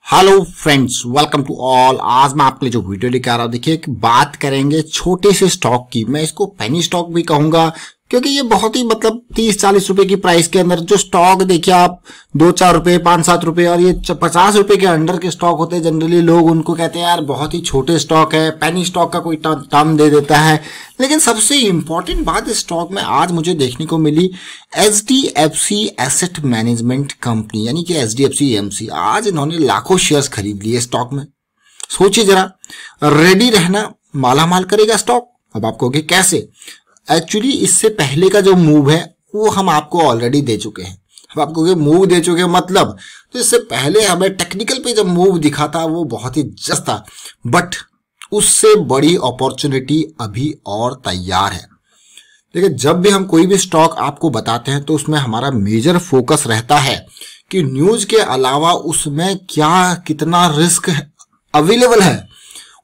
Hello friends, welcome to all. आज मैं आपके लिए जो वीडियो लेकर आ रहा हूं, देखिए एक बात करेंगे छोटे से स्टॉक की। मैं इसको पेनी स्टॉक भी कहूंगा क्योंकि ये बहुत ही 30-40 रुपए की प्राइस के अंदर जो स्टॉक देखिए आप 2-4 रुपए 5-7 रुपए और ये 50 रुपए के अंडर के स्टॉक होते हैं। जनरली लोग उनको कहते हैं यार बहुत ही छोटे स्टॉक है, पेनी स्टॉक का कोई टर्म दे देता है। लेकिन सबसे इंपॉर्टेंट बात इस स्टॉक में आज मुझे देखने को मिली, HDFC एसेट मैनेजमेंट कंपनी यानी कि HDFC AMC। आज इन्होंने लाखों शेयर्स खरीद लिए स्टॉक में। सोचिए जरा, रेडी रहना मालामाल करेगा स्टॉक। अब आप कहोगे कैसे? एक्चुअली इससे पहले का जो मूव है वो हम आपको ऑलरेडी दे चुके हैं। अब आपको मूव दे चुके हैं मतलब, तो इससे पहले हमें टेक्निकल पे जब मूव दिखा था वो बहुत ही जस्ट था, बट उससे बड़ी अपॉर्चुनिटी अभी और तैयार है। देखिए, जब भी हम कोई भी स्टॉक आपको बताते हैं तो उसमें हमारा मेजर फोकस रहता है कि न्यूज के अलावा उसमें क्या कितना रिस्क अवेलेबल है।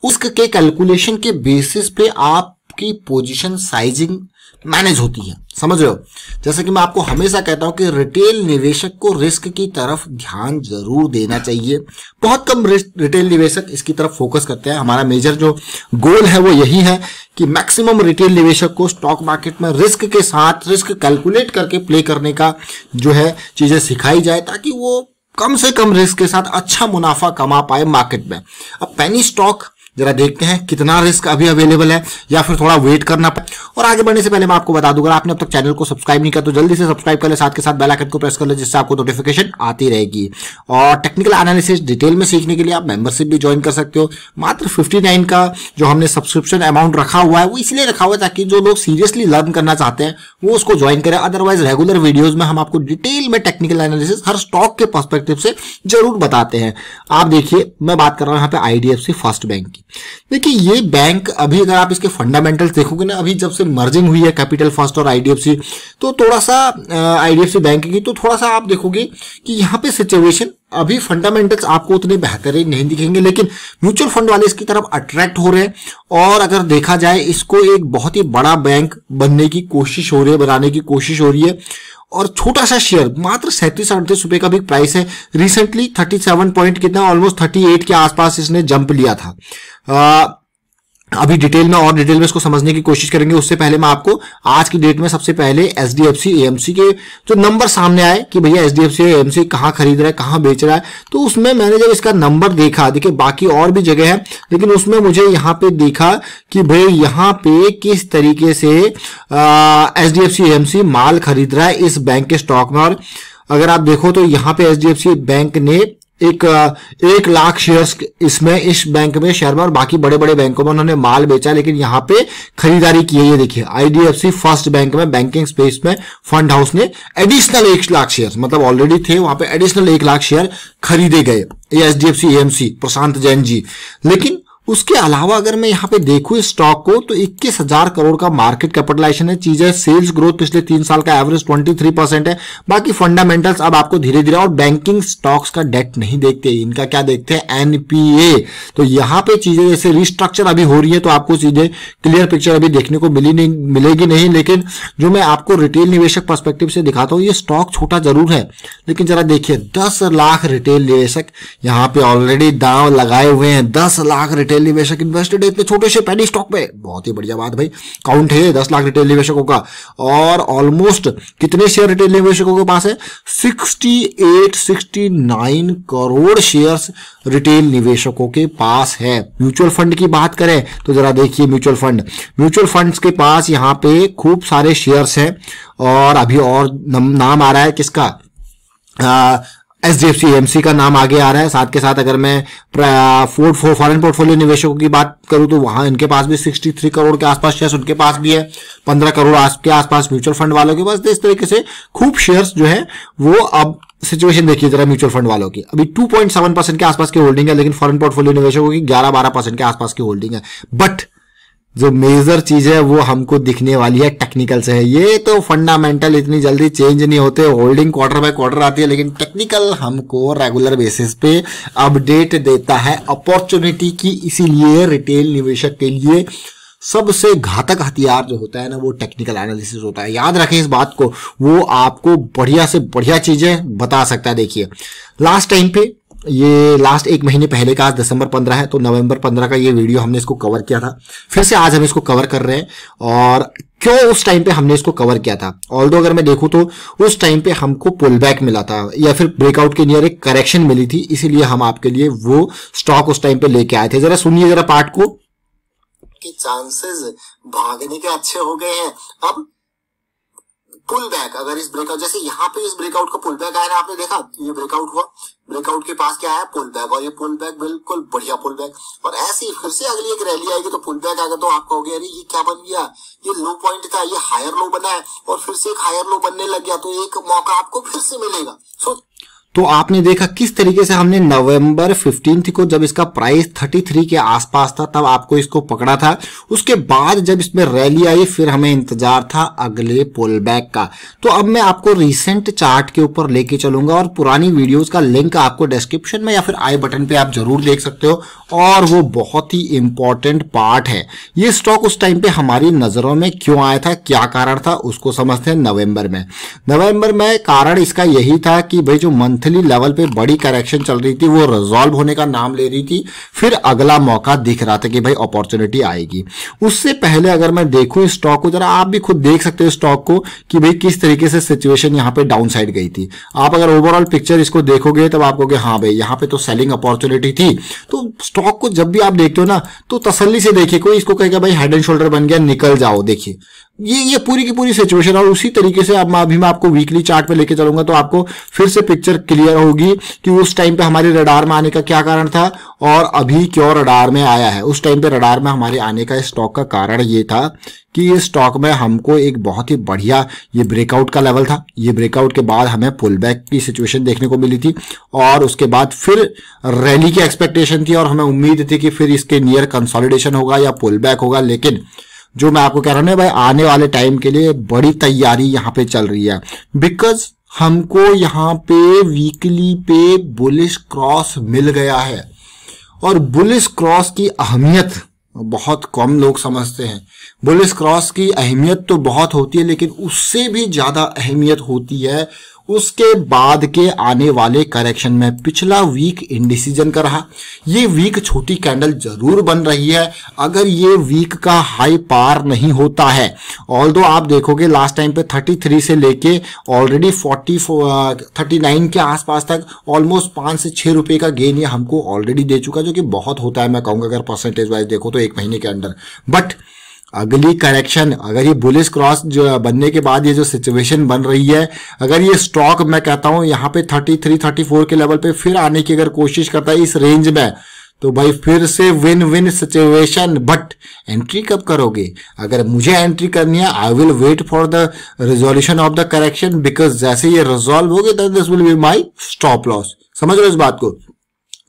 उसके कैलकुलेशन के बेसिस पे आपकी पोजीशन साइजिंग मैनेज होती है, समझ रहे हो। जैसे कि मैं आपको हमेशा कहता हूं कि रिटेल निवेशक को रिस्क की तरफ ध्यान जरूर देना चाहिए। बहुत कम रिटेल निवेशक इसकी तरफ फोकस करते हैं। हमारा मेजर जो गोल है वो यही है कि मैक्सिमम रिटेल निवेशक को स्टॉक मार्केट में रिस्क के साथ रिस्क कैलकुलेट करके प्ले करने का जो है चीजें सिखाई जाए, ताकि वो कम से कम रिस्क के साथ अच्छा मुनाफा कमा पाए मार्केट में। अब पेनी स्टॉक जरा देखते हैं कितना रिस्क अभी अवेलेबल है या फिर थोड़ा वेट करना पड़े। और आगे बढ़ने से पहले मैं आपको बता दूंगा, आपने अब तक चैनल को सब्सक्राइब नहीं किया तो जल्दी से सब्सक्राइब कर ले, साथ के साथ बेल आइकन को प्रेस कर ले, जिससे आपको नोटिफिकेशन आती रहेगी। और टेक्निकल एनालिसिस डिटेल में सीखने के लिए आप मेंबरशिप भी ज्वाइन कर सकते हो। मात्र 59 का जो हमने सब्सक्रिप्शन अमाउंट रखा हुआ है वो इसलिए रखा हुआ है ताकि जो लोग सीरियसली लर्न करना चाहते हैं वो उसको ज्वाइन करें। अदरवाइज रेगुलर वीडियोज में हम आपको डिटेल में टेक्निकल एनालिसिस हर स्टॉक के पर्सपेक्टिव से जरूर बताते हैं। आप देखिए, मैं बात कर रहा हूं यहाँ पे IDFC फर्स्ट बैंक की। देखिए, ये बैंक अभी अगर आप इसके फंडामेंटल्स देखोगे ना, अभी जब से मर्जिंग हुई है कैपिटल फर्स्ट और IDFC, तो थोड़ा सा IDFC बैंक की तो थोड़ा सा आप देखोगे कि यहाँ पे सिचुएशन अभी फंडामेंटल्स आपको उतने बेहतरीन नहीं दिखेंगे, लेकिन म्यूचुअल फंड वाले इसकी तरफ अट्रैक्ट हो रहे हैं। और अगर देखा जाए, इसको एक बहुत ही बड़ा बैंक बनने की कोशिश हो रही है, बनाने की कोशिश हो रही है। और छोटा सा शेयर मात्र 37-38 रुपए का भी प्राइस है। रिसेंटली 37 पॉइंट कितना, ऑलमोस्ट 38 के आसपास इसने जंप लिया था। अभी डिटेल में और डिटेल में इसको समझने की कोशिश करेंगे। उससे पहले मैं आपको आज की डेट में सबसे पहले HDFC AMC के जो नंबर सामने आए कि भैया HDFC AMC कहाँ खरीद रहा है, कहाँ बेच रहा है, तो उसमें मैंने जब इसका नंबर देखा, देखिए बाकी और भी जगह है, लेकिन उसमें मुझे यहाँ पे देखा कि भाई यहाँ पे किस तरीके से HDFC AMC माल खरीद रहा है इस बैंक के स्टॉक में। और अगर आप देखो तो यहाँ पे HDFC बैंक ने 1 लाख शेयर्स इसमें इस बैंक में शेयर में और बाकी बड़े बड़े बैंकों में उन्होंने माल बेचा, लेकिन यहाँ पे खरीदारी की है। ये देखिए, IDFC फर्स्ट बैंक में बैंकिंग स्पेस में फंड हाउस ने एडिशनल 1 लाख शेयर, मतलब ऑलरेडी थे वहां पे, एडिशनल 1 लाख शेयर खरीदे गए HDFC AMC प्रशांत जैन जी। लेकिन उसके अलावा अगर मैं यहाँ पे देखूं इस स्टॉक को तो 21,000 करोड़ का मार्केट कैपिटलाइजेशन है। चीजें सेल्स ग्रोथ पिछले 3 साल का एवरेज 23% है। बाकी फंडामेंटल्स अब आपको धीरे धीरे, और बैंकिंग स्टॉक्स का डेट नहीं देखते, इनका क्या देखते हैं, NPA। तो यहाँ पे चीजें जैसे रिस्ट्रक्चर अभी हो रही है तो आपको चीजें क्लियर पिक्चर अभी देखने को मिलेगी नहीं। लेकिन जो मैं आपको रिटेल निवेशक पर्सपेक्टिव से दिखाता हूँ, ये स्टॉक छोटा जरूर है, लेकिन जरा देखिए 10 लाख रिटेल निवेशक यहाँ पे ऑलरेडी दांव लगाए हुए हैं। 10 लाख रिटेल निवेशक इन्वेस्टेड है इतने छोटे से पेनी स्टॉक पे। बहुत ही बढ़िया बात भाई, काउंट है 10 लाख रिटेल निवेशकों का। और ऑलमोस्ट कितने शेयर रिटेल निवेशकों के पास है? 68-69 करोड़ शेयर्स रिटेल निवेशकों के पास है। म्यूचुअल फंड की बात करें तो जरा देखिए, म्यूचुअल फंड्स के पास यहाँ पे खूब सारे शेयर्स हैं। और अभी और नाम आ रहा है किसका, HDFC AMC का नाम आगे आ रहा है। साथ के साथ अगर मैं फॉरेन पोर्टफोलियो निवेशकों की बात करूं तो वहां इनके पास भी 63 करोड़ के आसपास शेयर्स उनके पास भी है। 15 करोड़ के आसपास म्यूचुअल फंड वालों के पास। तो इस तरीके से खूब शेयर्स जो है वो, अब सिचुएशन देखिए जरा म्यूचुअल फंड वालों की, अभी 2.7% के आसपास की होल्डिंग है, लेकिन फॉरेन पोर्टफोलियो निवेशकों की 11-12% के आसपास की होल्डिंग है। बट जो मेजर चीज है वो हमको दिखने वाली है टेक्निकल से है। ये तो फंडामेंटल इतनी जल्दी चेंज नहीं होते, होल्डिंग क्वार्टर बाय क्वार्टर आती है, लेकिन टेक्निकल हमको रेगुलर बेसिस पे अपडेट देता है अपॉर्चुनिटी की। इसीलिए रिटेल निवेशक के लिए सबसे घातक हथियार जो होता है ना, वो टेक्निकल एनालिसिस होता है। याद रखें इस बात को, वो आपको बढ़िया से बढ़िया चीजें बता सकता है। देखिए, लास्ट टाइम पे ये लास्ट एक महीने पहले का, आज दिसंबर 15 है, तो नवंबर 15 का ये वीडियो हमने इसको कवर किया था। फिर से आज हम इसको कवर कर रहे हैं। और क्यों उस टाइम पे हमने इसको कवर किया था, ऑल्दो अगर मैं देखूं तो उस टाइम पे हमको पुल बैक मिला था या फिर ब्रेकआउट के नियर एक करेक्शन मिली थी, इसीलिए हम आपके लिए वो स्टॉक उस टाइम पे लेके आए थे। जरा सुनिए जरा पार्ट को, कि चांसेस भागने के अच्छे हो गए हैं। अब पुल बैक, अगर इस ब्रेकआउट, जैसे यहाँ पे इस ब्रेकआउट का पुल बैक आया ना, आपने देखा ये ब्रेकआउट हुआ, ब्रेकआउट के पास क्या आया, पुल बैक, और ये पुल बैक बिल्कुल बढ़िया पुल बैक, और ऐसे ही फिर से अगली एक रैली आएगी तो पुल बैक आएगा, तो आप कहोगे अरे ये क्या बन गया, ये लो पॉइंट था, ये हायर लो बना है, और फिर से एक हायर लो बनने लग गया, तो एक मौका आपको फिर से मिलेगा। तो आपने देखा किस तरीके से हमने नवंबर 15 को, जब इसका प्राइस 33 के आसपास था, तब आपको इसको पकड़ा था। उसके बाद जब इसमें रैली आई, फिर हमें इंतजार था अगले पुल बैक का। तो अब मैं आपको रिसेंट चार्ट के ऊपर लेके चलूंगा, और पुरानी वीडियोस का लिंक आपको डिस्क्रिप्शन में या फिर आई बटन पे आप जरूर देख सकते हो, और वो बहुत ही इंपॉर्टेंट पार्ट है। ये स्टॉक उस टाइम पे हमारी नजरों में क्यों आया था, क्या कारण था, उसको समझते हैं। नवंबर में कारण इसका यही था कि भाई जो मंथली लेवल पे बड़ी करेक्शन चल रही थी, वो रिजॉल्व होने का नाम ले रही थी, फिर अगला मौका दिख रहा था कि भाई अपॉर्चुनिटी आएगी। उससे पहले अगर मैं देखूं स्टॉक को, जरा आप भी खुद देख सकते हो स्टॉक को कि भाई किस तरीके से सिचुएशन यहाँ पे डाउन साइड गई थी। आप अगर ओवरऑल पिक्चर इसको देखोगे तब आप कहोगे हाँ भाई यहाँ पे तो सेलिंग अपॉर्चुनिटी थी। तो स्टॉक को जब भी आप देखते हो ना, तो तसल्ली से देखिए, कोई इसको कहेगा भाई हेड एंड शोल्डर बन गया निकल जाओ, देखिए ये पूरी की पूरी सिचुएशन। और उसी तरीके से अब अभी मैं आपको वीकली चार्ट पे लेके चलूंगा, तो आपको फिर से पिक्चर क्लियर होगी कि उस टाइम पे हमारे रडार में आने का क्या कारण था और अभी क्यों रडार में आया है। उस टाइम पे रडार में हमारे आने का स्टॉक का कारण ये था कि ये स्टॉक में हमको एक बहुत ही बढ़िया ये ब्रेकआउट का लेवल था। ये ब्रेकआउट के बाद हमें पुल बैक की सिचुएशन देखने को मिली थी, और उसके बाद फिर रैली की एक्सपेक्टेशन थी, और हमें उम्मीद थी कि फिर इसके नियर कंसोलिडेशन होगा या पुल बैक होगा। लेकिन जो मैं आपको कह रहा हूं भाई, आने वाले टाइम के लिए बड़ी तैयारी यहां पे चल रही है, बिकॉज हमको यहां पे वीकली पे बुलिश क्रॉस मिल गया है। और बुलिश क्रॉस की अहमियत बहुत कम लोग समझते हैं। बुलिश क्रॉस की अहमियत तो बहुत होती है, लेकिन उससे भी ज्यादा अहमियत होती है उसके बाद के आने वाले करेक्शन में। पिछला वीक इंडिसीजन का रहा, ये वीक छोटी कैंडल जरूर बन रही है। अगर ये वीक का हाई पार नहीं होता है, ऑल्दो आप देखोगे लास्ट टाइम पे 33 से लेके ऑलरेडी 39 के आसपास तक ऑलमोस्ट 5 से 6 रुपए का गेन ये हमको ऑलरेडी दे चुका, जो कि बहुत होता है मैं कहूंगा अगर परसेंटेज वाइज देखो तो एक महीने के अंदर। बट अगली करेक्शन, अगर ये बुलिश क्रॉस जो बनने के बाद ये जो सिचुएशन बन रही है, अगर ये स्टॉक मैं कहता हूं यहाँ पे 33-34 के लेवल पे फिर आने की अगर कोशिश करता है इस रेंज में, तो भाई फिर से win win situation. But entry कब करोगे? अगर मुझे एंट्री करनी है, I will wait for the resolution of the correction, because जैसे ये रिजॉल्व हो गया this will be my stop loss. समझ लो इस बात को,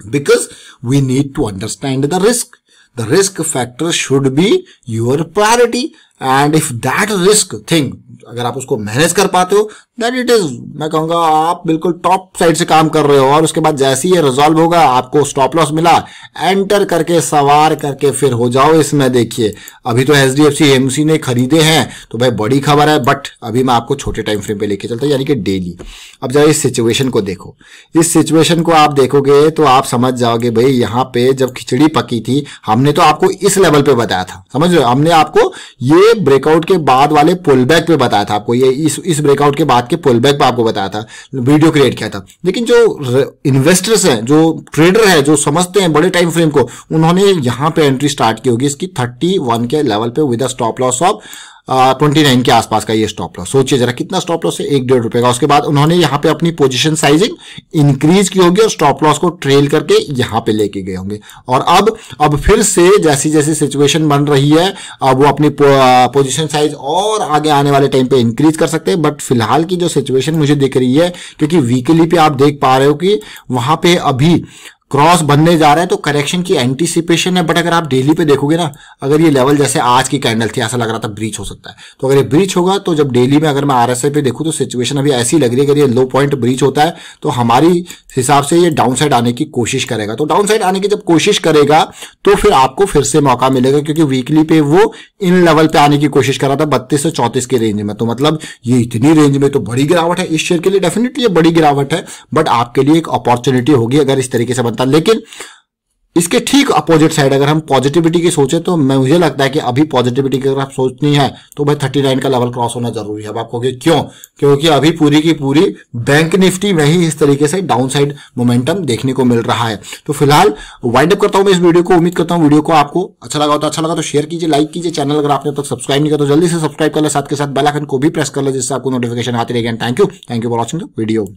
because we need to understand the risk. The risk factor should be your priority, and if that risk thing अगर आप उसको मैनेज कर पाते हो, दैट इट इज, मैं कहूंगा आप बिल्कुल टॉप साइड से काम कर रहे हो। और उसके बाद जैसे ही ये रिजॉल्व होगा, आपको स्टॉप लॉस मिला, एंटर करके सवार करके फिर हो जाओ इसमें। देखिए अभी तो HDFC AMC ने खरीदे हैं, तो भाई बड़ी खबर है, बट अभी मैं आपको छोटे टाइम फ्रेम पे लेके चलता हूं, यानी कि डेली। अब जब इस सिचुएशन को देखो, इस सिचुएशन को आप देखोगे तो आप समझ जाओगे भाई यहाँ पे जब खिचड़ी पकी थी, हमने तो आपको इस लेवल पे बताया था, समझ रहे हो, हमने आपको ये ब्रेकआउट के बाद वाले पुल बैक पे बताया था, आपको ये इस ब्रेकआउट के बाद के पुल बैक पे आपको बताया था, वीडियो क्रिएट किया था। लेकिन जो इन्वेस्टर्स हैं, जो ट्रेडर है, जो समझते हैं बड़े टाइम फ्रेम को, उन्होंने यहां पे एंट्री स्टार्ट की होगी इसकी 31 के लेवल पे with a stop loss of 29 के आसपास का ये स्टॉप लॉस। सोचिए जरा कितना स्टॉप लॉस है, 1-1.5 रुपए का। उसके बाद उन्होंने यहाँ पे अपनी पोजीशन साइजिंग इंक्रीज की होगी और स्टॉप लॉस को ट्रेल करके यहाँ पे लेके गए होंगे। और अब फिर से जैसी जैसी सिचुएशन बन रही है, अब वो अपनी पोजीशन साइज और आगे आने वाले टाइम पे इंक्रीज कर सकते हैं। बट फिलहाल की जो सिचुएशन मुझे दिख रही है, क्योंकि वीकली पे आप देख पा रहे हो कि वहां पे अभी क्रॉस बनने जा रहा है तो करेक्शन की एंटीसिपेशन है। बट अगर आप डेली पे देखोगे ना, अगर ये लेवल जैसे आज की कैंडल थी, ऐसा लग रहा था ब्रीच हो सकता है, तो अगर ये ब्रीच होगा तो जब डेली में अगर मैं आरएसआई पे देखूं तो सिचुएशन अभी ऐसी लग रही है, अगर ये लो पॉइंट ब्रीच होता है तो हमारी हिसाब से ये डाउन साइड आने की कोशिश करेगा। तो डाउन साइड आने की जब कोशिश करेगा तो फिर आपको फिर से मौका मिलेगा, क्योंकि वीकली पे वो इन लेवल पे आने की कोशिश कर रहा था 32 से 34 के रेंज में। तो मतलब ये इतनी रेंज में तो बड़ी गिरावट है, इस शेयर के लिए डेफिनेटली ये बड़ी गिरावट है, बट आपके लिए एक अपॉर्चुनिटी होगी अगर इस तरीके से बनता। लेकिन इसके ठीक अपोजिट साइड अगर हम पॉजिटिविटी की सोचे तो मुझे लगता है कि अभी पॉजिटिविटी की अगर आप सोचनी है तो भाई 39 का लेवल क्रॉस होना जरूरी है। अब आप कहोगे क्यों? क्योंकि अभी पूरी की पूरी बैंक निफ्टी में ही इस तरीके से डाउन साइड मोमेंटम देखने को मिल रहा है। तो फिलहाल वाइंड अप करता हूं मैं इस वीडियो को। उम्मीद करता हूं वीडियो को आपको अच्छा लगा तो शेयर कीजिए, लाइक कीजिए। चैनल अगर आपने तक सब्सक्राइब नहीं किया तो जल्दी से सब्सक्राइब कर ले, साथ के साथ बेल आइकन को भी प्रेस कर ले, जिससे आपको नोटिफिकेशन आती रहेगी। Thank you for watching the video.